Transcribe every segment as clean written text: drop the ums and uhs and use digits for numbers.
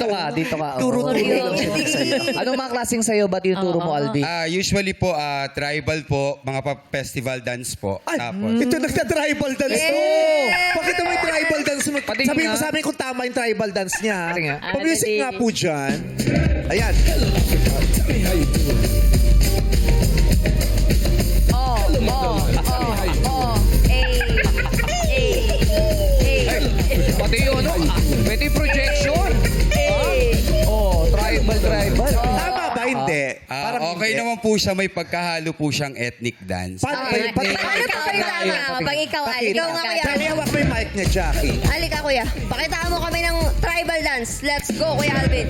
Dito ka. Oo. Turo-turo lang siya sa'yo. Anong mga klaseng sayo ba tinuturo mo, Alvin? Usually po, tribal po, mga festival dance po. Ay, Tapos, ito nagta-tribal dance to. Bakit naman yung tribal dance mo? Patingin Sabihin mo nga. sa amin kung tama yung tribal dance niya. ha? Patingin nga. Pa-music nga po dyan. Ayan. Pati yung ano, pwede yung projection. Tribal. Tama ba? Hindi. Parang okay hindi. naman po siya, may pagkahalo po siyang ethnic dance. Paano ba yun? Paano pa rin tama? Pag ikaw, Al, ikaw nga kuya. Kaya hawak mo yung mic niya, Jackie. Halika kuya. Pakitaan mo kami ng tribal dance. Let's go, Kuya Alvin.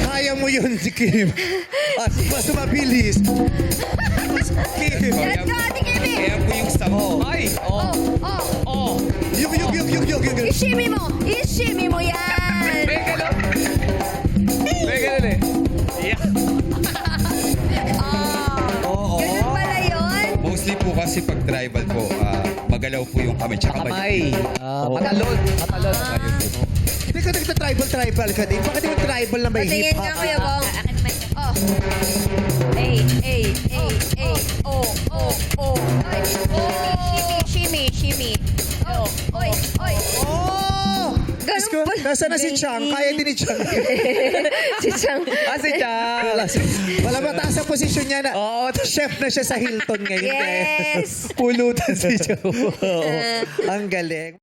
Kaya mo yun, si Kim. Mas mabilis. Kim. Let's go, Ate Kimi. Kaya po yung samo. Ay! Yung. Ishimi mo yan. May ganun. May ganun eh. Ganun pala yun. Mostly po kasi pag tribal po, magalaw po yung kamay. Tsaka Kamay. Matalon. Hindi ka nagta-tribal ka din. Bakit yung tribal na may Patingin hip-hop? nga, Kuya Bong. Shimmy. Oy. Oh! Diyos ko, Ganun pala. nasa na si Chang? Kaya din ni Chang. Si Chang. Si Chang. Wala mataas ang posisyon niya na. Chef na siya sa Hilton ngayon. Yes. Pulutan si Chang. Oo. Ang galing.